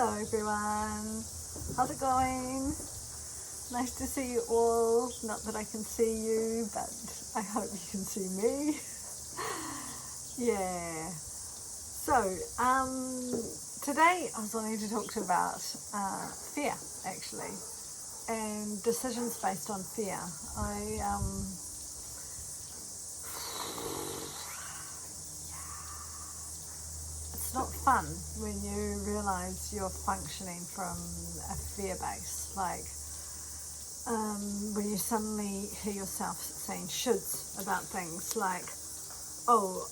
Hello everyone, how's it going? Nice to see you all. Not that I can see you, but I hope you can see me. Yeah. So, today I was wanting to talk to you about fear, actually, and decisions based on fear. It's not fun when you realize you're functioning from a fear base, like when you suddenly hear yourself saying shoulds about things like, oh,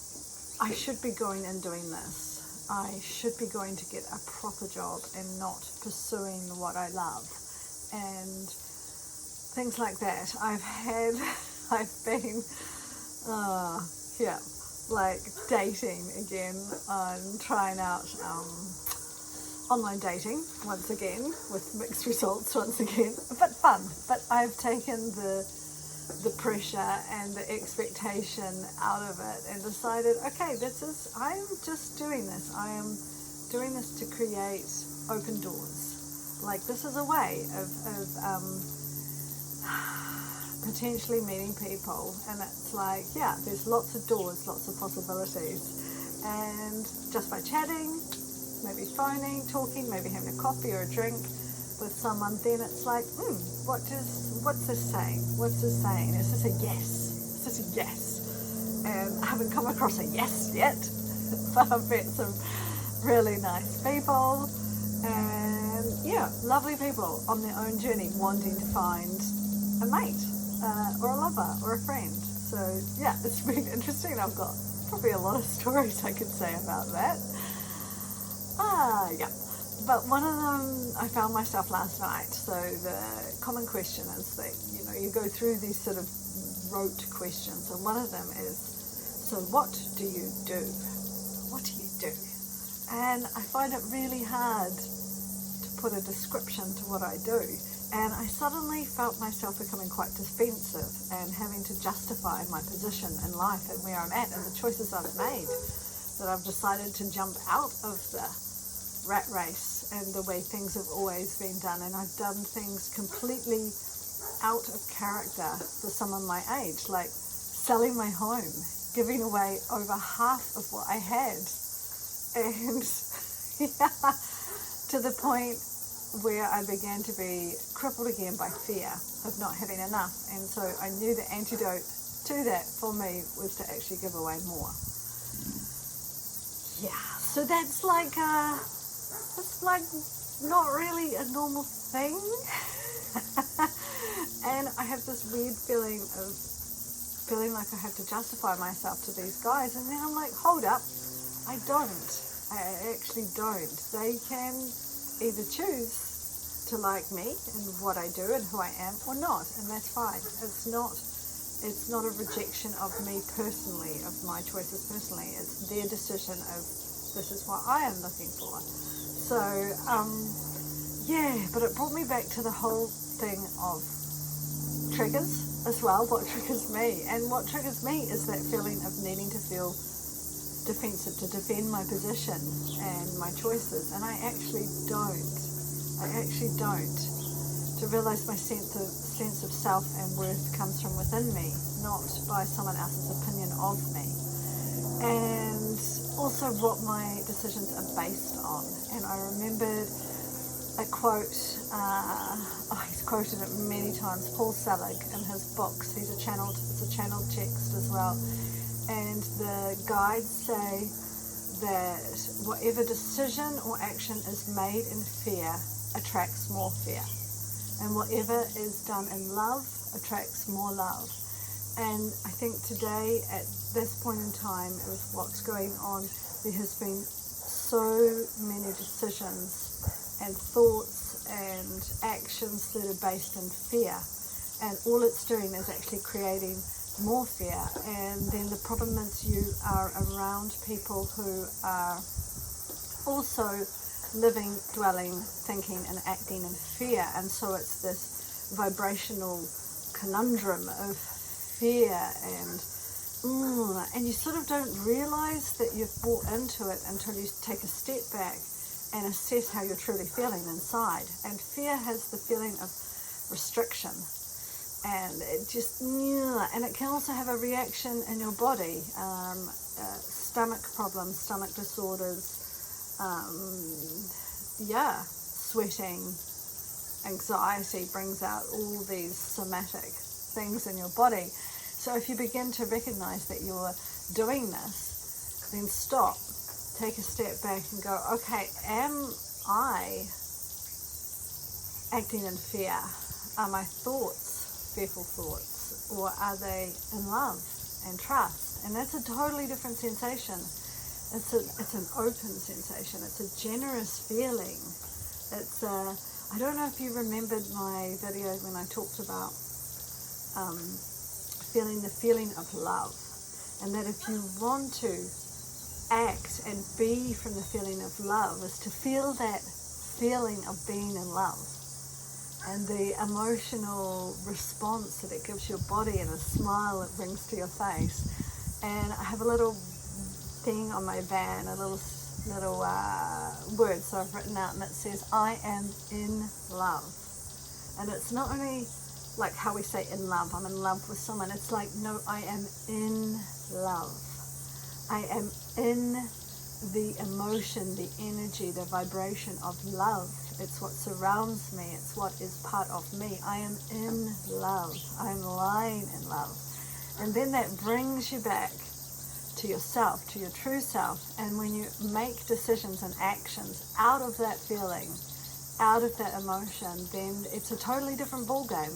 I should be going and doing this. I should be going to get a proper job and not pursuing what I love. And things like that. I've been, like dating again. I'm trying out online dating once again with mixed results once again, but fun. But I've taken the pressure and the expectation out of it and decided, okay, I'm just doing this. I am doing this to create open doors. Like, this is a way of potentially meeting people, and it's like, yeah, there's lots of doors, lots of possibilities, and just by chatting, maybe phoning, talking, maybe having a coffee or a drink with someone, then it's like, what's this saying? What's this saying? Is this a yes? Is this a yes? And I haven't come across a yes yet, but I've met some really nice people, and yeah, lovely people on their own journey wanting to find a mate, or a lover, or a friend. So yeah, it's been interesting. I've got probably a lot of stories I could say about that. Yeah. But one of them, I found myself last night. So the common question is that, you go through these sort of rote questions, and one of them is, so what do you do? What do you do? And I find it really hard to put a description to what I do. And I suddenly felt myself becoming quite defensive and having to justify my position in life and where I'm at and the choices I've made, that I've decided to jump out of the rat race and the way things have always been done. And I've done things completely out of character for someone my age, like selling my home, giving away over half of what I had. And yeah, to the point where I began to be crippled again by fear of not having enough. And so I knew the antidote to that for me was to actually give away more. Yeah, so that's like not really a normal thing. And I have this weird feeling like I have to justify myself to these guys, and then I'm like, hold up, I actually don't. They can either choose to like me and what I do and who I am, or not, and that's fine. It's not a rejection of me personally, of my choices personally. It's their decision of, this is what I am looking for. So yeah, but it brought me back to the whole thing of triggers as well. What triggers me? And what triggers me is that feeling of needing to feel defensive, to defend my position and my choices. And I actually don't. To realize my sense of self and worth comes from within me, not by someone else's opinion of me. And also what my decisions are based on. And I remembered a quote, he's quoted it many times, Paul Selig in his books. It's a channeled text as well. And the guides say that whatever decision or action is made in fear attracts more fear. And whatever is done in love attracts more love. And I think today, at this point in time, with what's going on, there has been so many decisions and thoughts and actions that are based in fear. And all it's doing is actually creating more fear. And then the problem is you are around people who are also living, dwelling, thinking and acting in fear. And so it's this vibrational conundrum of fear, and you sort of don't realize that you've bought into it until you take a step back and assess how you're truly feeling inside. And fear has the feeling of restriction, and it just, and it can also have a reaction in your body, stomach problems, stomach disorders, sweating, anxiety brings out all these somatic things in your body. So if you begin to recognize that you're doing this, then stop, take a step back and go, okay, am I acting in fear? Are my thoughts fearful thoughts, or are they in love and trust? And that's a totally different sensation. It's an open sensation. It's a generous feeling. It's I don't know if you remembered my video when I talked about feeling the feeling of love, and that if you want to act and be from the feeling of love, is to feel that feeling of being in love and the emotional response that it gives your body and a smile it brings to your face. And I have a little thing on my van, a little word, so I've written out, and it says, I am in love. And it's not only like how we say in love, I'm in love with someone. It's like, no, I am in love. I am in the emotion, the energy, the vibration of love. It's what surrounds me. It's what is part of me. I am in love. I am lying in love. And then that brings you back to yourself, to your true self. And when you make decisions and actions out of that feeling, out of that emotion, then it's a totally different ballgame.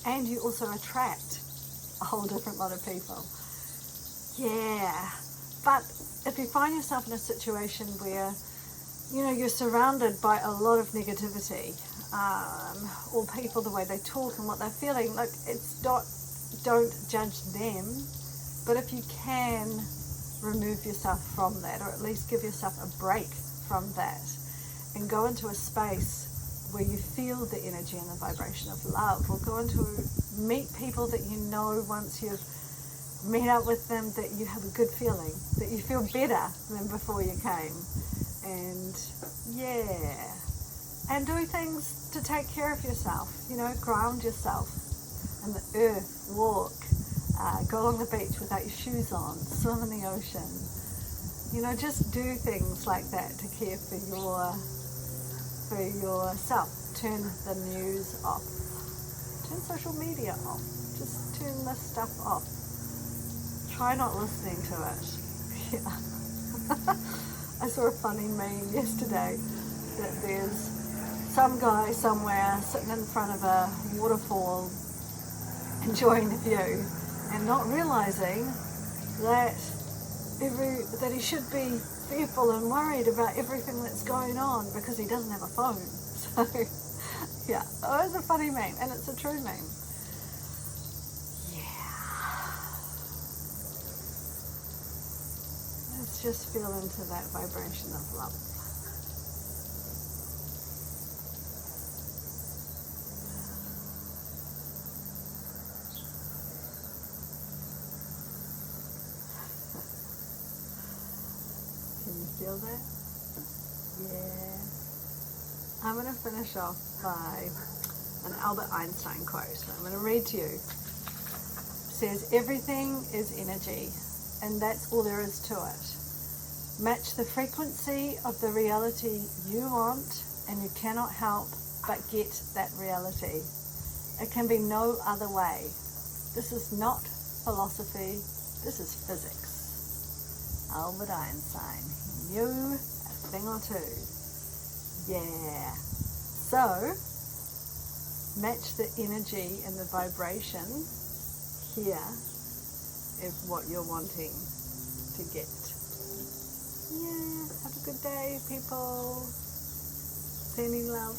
And you also attract a whole different lot of people. Yeah. But if you find yourself in a situation where, you're surrounded by a lot of negativity, or people, the way they talk and what they're feeling, look, don't judge them. But if you can remove yourself from that, or at least give yourself a break from that, and go into a space where you feel the energy and the vibration of love, or meet people that you know once you've met up with them, that you have a good feeling, that you feel better than before you came. And and do things to take care of yourself, ground yourself in the earth, walk, go along the beach without your shoes on, swim in the ocean, just do things like that to care for yourself. Turn the news off, turn social media off, just turn this stuff off. Try not listening to it. I saw a funny meme yesterday that there's some guy somewhere sitting in front of a waterfall enjoying the view and not realizing that he should be fearful and worried about everything that's going on because he doesn't have a phone. So it's a funny meme, and it's a true meme. Just feel into that vibration of love. Can you feel that? Yeah. I'm going to finish off by an Albert Einstein quote. I'm going to read to you. It says, everything is energy, and that's all there is to it. Match the frequency of the reality you want, and you cannot help but get that reality. It can be no other way. This is not philosophy, this is physics. Albert Einstein knew a thing or two. Yeah. So, match the energy and the vibration here is what you're wanting to get. Yeah, have a good day, people. Sending love.